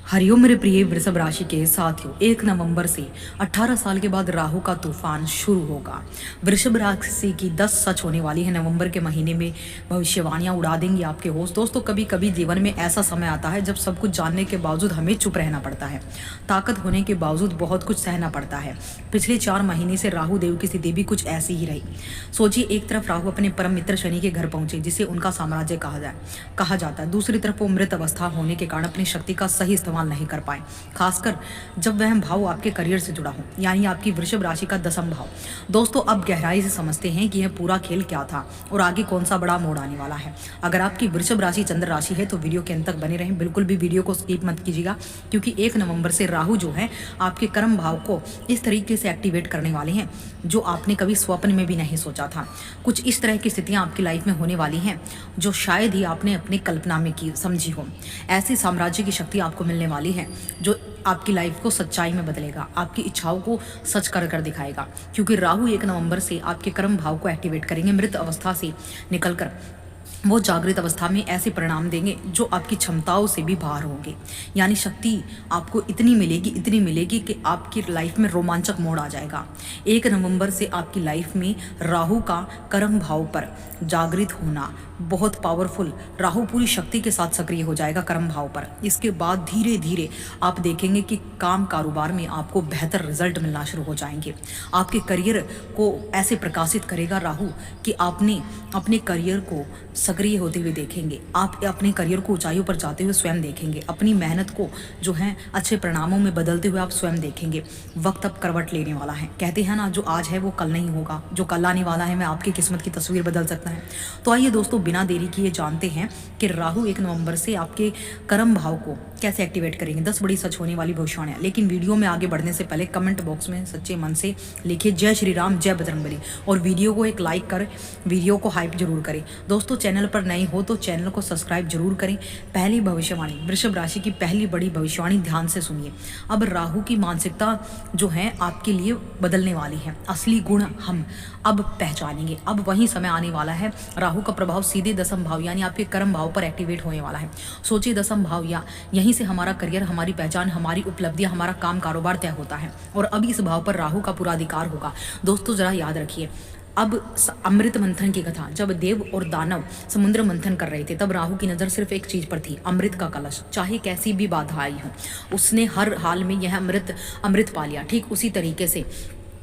हरिओम मेरे प्रिय वृषभ राशि के साथियों, 1 नवंबर से 18 साल के बाद राहु का तूफान शुरू होगा। वृषभ राशि की 10 सच होने वाली है। नवंबर के महीने में भविष्यवाणियां उड़ा देंगी आपके होश। दोस्तों, कभी कभी जीवन में ऐसा समय आता है जब सब कुछ जानने के बावजूद हमें चुप रहना पड़ता है। ताकत होने के बावजूद बहुत कुछ सहना पड़ता है। पिछले 4 महीने से राहु देव की स्थिति भी कुछ ऐसी ही रही। सोचिए, एक तरफ राहु अपने परम मित्र शनि के घर पहुंचे, जिसे उनका साम्राज्य कहा जाता है। दूसरी तरफ वो मृत अवस्था होने के कारण अपनी शक्ति का सही इस्तेमाल नहीं कर पाए, खासकर जब वह भाव आपके करियर से जुड़ा हो, यानी आपकी वृषभ राशि का 10वां भाव। दोस्तों, अब गहराई से समझते हैं कि यह पूरा खेल क्या था और आगे कौन सा बड़ा मोड़ आने वाला है। अगर आपकी वृषभ राशि चंद्र राशि है तो वीडियो के अंत तक बने रहें। बिल्कुल भी वीडियो को स्किप मत कीजिएगा, क्योंकि 1 नवंबर से राहु जो है आपके कर्म भाव को इस तरीके से एक्टिवेट करने वाले हैं जो आपने कभी स्वप्न में भी नहीं सोचा था। कुछ इस तरह की स्थितियां आपकी लाइफ में होने वाली हैं जो शायद ही आपने अपनी कल्पना में की समझी हो। ऐसी साम्राज्य की शक्ति आपको मिलने वाली है जो आपकी लाइफ को सच्चाई में बदलेगा, आपकी इच्छाओं को सच कर कर दिखाएगा। क्योंकि राहु 1 नवंबर से आपके कर्म भाव को एक्टिवेट करेंगे। मृत अवस्था से निकलकर वो जागृत अवस्था में ऐसे परिणाम देंगे जो आपकी क्षमताओं से भी बाहर होंगे। यानी शक्ति आपको इतनी मिलेगी कि आपकी लाइफ में रोमांचक मोड़ आ जाएगा। 1 नवंबर से आपकी लाइफ में राहु का कर्म भाव पर जागृत होना बहुत पावरफुल, राहु पूरी शक्ति के साथ सक्रिय हो जाएगा कर्म भाव पर। इसके बाद धीरे धीरे आप देखेंगे कि काम कारोबार में आपको बेहतर रिजल्ट मिलना शुरू हो जाएंगे। आपके करियर को ऐसे प्रकाशित करेगा राहु कि आपने अपने करियर को सक्रिय होते हुए देखेंगे। आप अपने करियर को ऊंचाइयों पर जाते हुए स्वयं देखेंगे। अपनी मेहनत को जो है अच्छे परिणामों में बदलते हुए आप स्वयं देखेंगे। वक्त अब करवट लेने वाला है। कहते हैं ना, जो आज है वो कल नहीं होगा, जो कल आने वाला है मैं आपकी किस्मत की तस्वीर बदल सकता है। तो आइए दोस्तों, बिना देरी किए जानते हैं कि राहु 1 नवंबर से आपके कर्म भाव को कैसे एक्टिवेट करेंगे। 10 बड़ी सच होने वाली भविष्यवाणियां। लेकिन वीडियो में आगे बढ़ने से पहले कमेंट बॉक्स में सच्चे मन से लिखिए जय श्री राम, जय बजरंगबली, और वीडियो को एक लाइक कर वीडियो को हाइप जरूर करें। दोस्तों, चैनल पर नए हो तो चैनल को सब्सक्राइब जरूर करें। पहली भविष्यवाणी, वृषभ राशि की पहली बड़ी भविष्यवाणी, ध्यान से सुनिए। अब राहु की मानसिकता जो है आपके लिए बदलने वाली है। असली गुण हम अब पहचानेंगे। अब वही समय आने वाला है, राहु का प्रभाव सीधे 10वां भाव यानी आपके कर्म भाव पर एक्टिवेट होने वाला है। सोचिए, 10वां भाव या यहीं से हमारा करियर, हमारी पहचान, हमारी उपलब्धियां, हमारा काम कारोबार तय होता है। और अब इस भाव पर राहु का पूरा अधिकार होगा। दोस्तों, जरा याद रखिए, अब अमृत मंथन की कथा, जब देव और दानव समुद्र मंथन कर रहे थे, तब राहु की नज़र सिर्फ एक चीज पर थी, अमृत का कलश। चाहे कैसी भी बाधा आई हो, उसने हर हाल में यह अमृत पा लिया। ठीक उसी तरीके से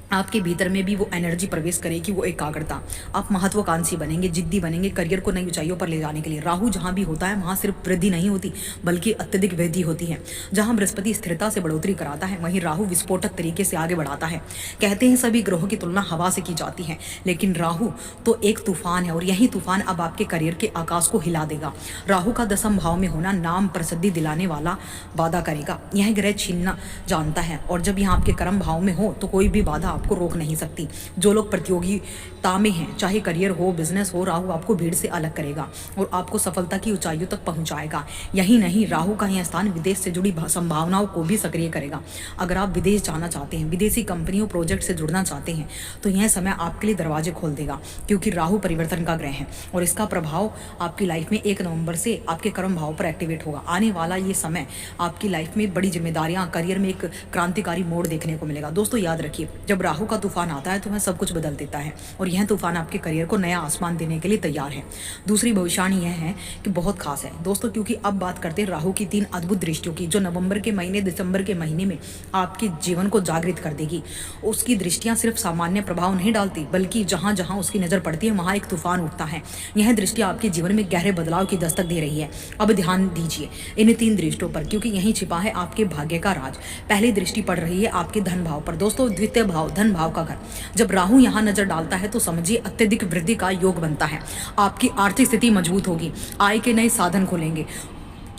आपके भीतर में भी वो एनर्जी प्रवेश करेगी, वो एकाग्रता। आप महत्वाकांक्षी बनेंगे, जिद्दी बनेंगे करियर को नई ऊंचाइयों पर ले जाने के लिए। राहु जहां भी होता है वहां सिर्फ वृद्धि नहीं होती, बल्कि अत्यधिक वृद्धि होती है। जहां बृहस्पति स्थिरता से बढ़ोतरी कराता है, वहीं राहु विस्फोटक तरीके से आगे बढ़ाता है। कहते हैं सभी ग्रहों की तुलना हवा से की जाती है, लेकिन राहु तो एक तूफान है, और यही तूफान अब आपके करियर के आकाश को हिला देगा। राहु का 10वां भाव में होना नाम प्रसिद्धि दिलाने वाला वादा करेगा। यह ग्रह छीनना जानता है, और जब यहाँ आपके कर्म भाव में हो तो कोई भी बाधा आपको रोक नहीं सकती। जो लोग प्रतियोगिता में हैं, चाहे करियर हो, बिजनेस हो, राहु आपको भीड़ से अलग करेगा और आपको सफलता की ऊंचाइयों तक पहुंचाएगा। यही नहीं, राहु का यह स्थान विदेश से जुड़ी संभावनाओं को भी सक्रिय करेगा। अगर आप विदेश जाना चाहते हैं, विदेशी कंपनियों प्रोजेक्ट से जुड़ना चाहते हैं, तो यह समय आपके लिए दरवाजे खोल देगा, क्योंकि राहु परिवर्तन का ग्रह है और इसका प्रभाव आपकी लाइफ में 1 नवंबर से आपके कर्म भाव पर एक्टिवेट होगा। आने वाला ये समय आपकी लाइफ में बड़ी जिम्मेदारियां, करियर में एक क्रांतिकारी मोड़ देखने को मिलेगा। दोस्तों, याद रखिए, जब राहु का तूफान आता है तो वह सब कुछ बदल देता है, और यह तूफान आपके करियर को नया आसमान देने के लिए तैयार है। दूसरी भविष्यवाणी यह है कि बहुत खास है दोस्तों, क्योंकि अब बात करते हैं राहु की 3 अद्भुत दृष्टियों की, जो नवंबर के महीने, दिसंबर के महीने में आपके जीवन को जागृत कर देगी। उसकी दृष्टियां सिर्फ सामान्य प्रभाव नहीं डालती, बल्कि जहां जहां उसकी नजर पड़ती है वहां एक तूफान उठता है। यह दृष्टियां आपके जीवन में गहरे बदलाव की दस्तक दे रही है। अब ध्यान दीजिए इन 3 दृष्टियों पर, क्योंकि यही छिपा है आपके भाग्य का राज। पहली दृष्टि पड़ रही है आपके धन भाव पर। दोस्तों, द्वितीय भाव, धन भाव का घर, जब राहु यहां नजर डालता है तो समझिए अत्यधिक वृद्धि का योग बनता है। आपकी आर्थिक स्थिति मजबूत होगी, आय के नए साधन खुलेंगे,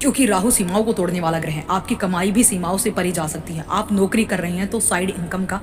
क्योंकि राहु सीमाओं को तोड़ने वाला ग्रह है। आपकी कमाई भी सीमाओं से परे जा सकती है। आप नौकरी कर रहे हैं तो साइड इनकम का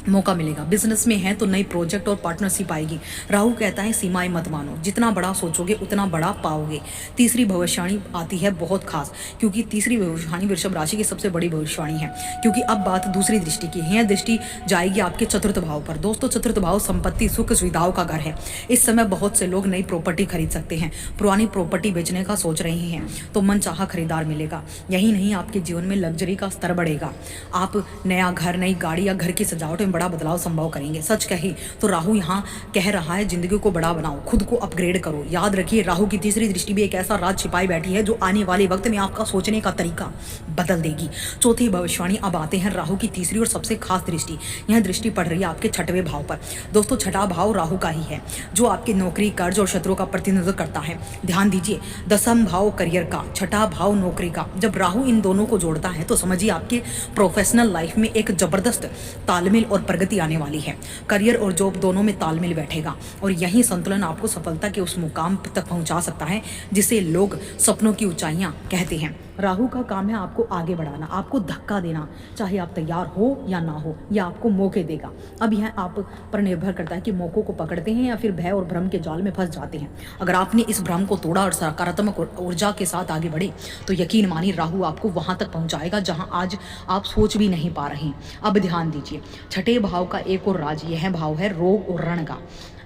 मौका मिलेगा। बिजनेस में है तो नई प्रोजेक्ट और पार्टनरशिप आएगी। राहु कहता है सीमाएं मत मानो, जितना बड़ा सोचोगे उतना बड़ा पाओगे। तीसरी भविष्यवाणी आती है बहुत खास, क्योंकि तीसरी भविष्यवाणी वृषभ राशि की सबसे बड़ी भविष्यवाणी है, क्योंकि अब बात दूसरी दृष्टि की है। यह दृष्टि जाएगी आपके चतुर्थ भाव पर। दोस्तों, चतुर्थ भाव संपत्ति, सुख, सुविधाओं का घर है। इस समय बहुत से लोग नई प्रॉपर्टी खरीद सकते हैं। पुरानी प्रॉपर्टी बेचने का सोच रहे हैं तो मनचाहा खरीदार मिलेगा। यही नहीं, आपके जीवन में लग्जरी का स्तर बढ़ेगा। आप नया घर, नई गाड़ी या घर की सजावट में बड़ा बदलाव संभव करेंगे। सच कहे तो राहु यहाँ कह रहा है जिंदगी को बड़ा बनाओ, खुद को अपग्रेड करो। याद रखिए, राहु की तीसरी दृष्टि भी एक ऐसा राज छिपाई बैठी है जो आने वाले वक्त में आपका सोचने का तरीका बदल देगी। चौथी भविष्यवाणी अब आते हैं राहु की तीसरी और सबसे खास दृष्टि। यह दृष्टि पड़ रही है आपके छठवें भाव पर। दोस्तों, छठा भाव राहु का ही है, जो आपकी नौकरी, कर्ज और शत्रुओं का प्रतिनिधित्व करता है। ध्यान दीजिए, दसम भाव करियर का, छठा भाव नौकरी का। जब राहु इन दोनों को जोड़ता है तो समझिए आपके प्रोफेशनल लाइफ में एक जबरदस्त तालमेल और प्रगति आने वाली है। करियर और जॉब दोनों में तालमेल बैठेगा और यही संतुलन आपको सफलता के उस मुकाम तक पहुंचा सकता है जिसे लोग सपनों की ऊंचाइयां कहते हैं। राहु का काम है आपको आगे बढ़ाना, आपको धक्का देना, चाहे आप तैयार हो या ना हो, या आपको मौके देगा। अब यह आप पर निर्भर करता है कि मौकों को पकड़ते हैं या फिर भय और भ्रम के जाल में फंस जाते हैं। अगर आपने इस भ्रम को तोड़ा और सकारात्मक ऊर्जा के साथ आगे बढ़े तो यकीन मानिए राहु आपको वहां तक पहुंचाएगा जहां आज आप सोच भी नहीं पा रहे हैं। अब ध्यान दीजिए, छठे भाव का एक और राज, यह भाव है रोग और रण का।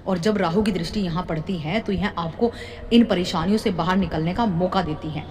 और जब राहु की दृष्टि यहाँ पड़ती है तो यह आपको इन परेशानियों से बाहर निकलने का मौका देती है।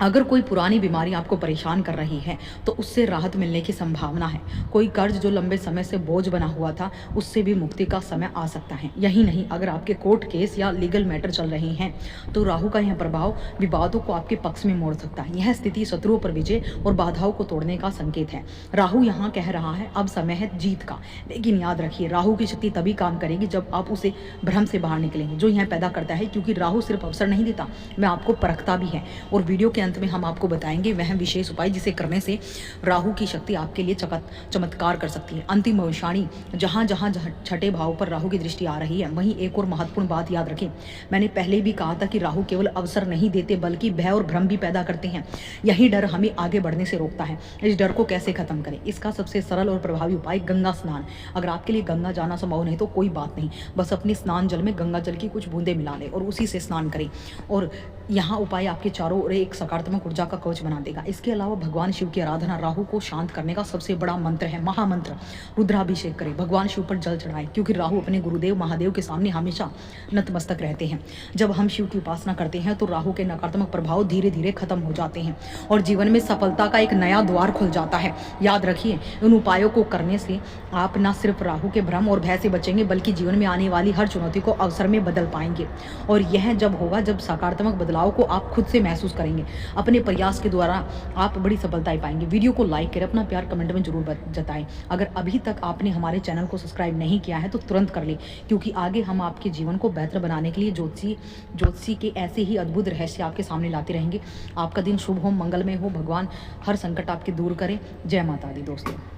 अगर कोई पुरानी बीमारी आपको परेशान कर रही है तो उससे राहत मिलने की संभावना है। कोई कर्ज जो लंबे समय से बोझ बना हुआ था, उससे भी मुक्ति का समय आ सकता है। यही नहीं, अगर आपके कोर्ट केस या लीगल मैटर चल रहे हैं तो राहु का यह प्रभाव विवादों को आपके पक्ष में मोड़ सकता है। यह स्थिति शत्रुओं पर विजय और बाधाओं को तोड़ने का संकेत है। राहु यहाँ कह रहा है अब समय है जीत का। लेकिन याद रखिए, राहु की शक्ति तभी काम करेगी जब आप उसे भ्रम से बाहर निकलेंगे जो यह पैदा करता है, क्योंकि राहु सिर्फ अवसर नहीं देता, मैं आपको परखता भी है। और वीडियो के अंत में हम आपको बताएंगे वह विशेष उपाय जिसे करने से राहु की शक्ति आपके लिए चमत्कार कर सकती है। अंतिम भविष्यवाणी, जहां जहां छठे भाव पर राहु की दृष्टि आ रही है वहीं एक और महत्वपूर्ण बात याद रखें। मैंने पहले भी कहा था कि राहु केवल अवसर नहीं देते बल्कि भय और भ्रम भी पैदा करते हैं। यही डर हमें आगे बढ़ने से रोकता है। इस डर को कैसे खत्म करें? इसका सबसे सरल और प्रभावी उपाय गंगा स्नान। अगर आपके लिए गंगा जाना संभव नहीं तो कोई बात नहीं, बस अपने स्नान जल में गंगा जल की कुछ बूंदें मिला लें और उसी से स्नान करें। और यहाँ उपाय आपके चारों ओर एक सकारात्मक ऊर्जा का कवच बना देगा। इसके अलावा भगवान शिव की आराधना राहु को शांत करने का सबसे बड़ा मंत्र है, महामंत्र। रुद्राभिषेक करें, भगवान शिव पर जल चढ़ाएं, क्योंकि राहु अपने गुरुदेव महादेव के सामने हमेशा नतमस्तक रहते हैं। जब हम शिव की उपासना करते हैं तो राहु के नकारात्मक प्रभाव धीरे धीरे खत्म हो जाते हैं और जीवन में सफलता का एक नया द्वार खुल जाता है। याद रखिए, इन उपायों को करने से आप न सिर्फ राहु के भ्रम और भय से बचेंगे बल्कि जीवन में आने वाली हर चुनौती को अवसर में बदल पाएंगे। और यह जब होगा जब सकारात्मक बदलाव को आप खुद से महसूस करेंगे। अपने प्रयास के द्वारा आप बड़ी सफलताएं पाएंगे। वीडियो को लाइक करें, अपना प्यार कमेंट में जरूर जताएं। अगर अभी तक आपने हमारे चैनल को सब्सक्राइब नहीं किया है तो तुरंत कर लें, क्योंकि आगे हम आपके जीवन को बेहतर बनाने के लिए ज्योतिषी के ऐसे ही अद्भुत रहस्य आपके सामने लाते रहेंगे। आपका दिन शुभ हो, मंगलमय हो, भगवान हर संकट आपके दूर करें। जय माता दी दोस्तों।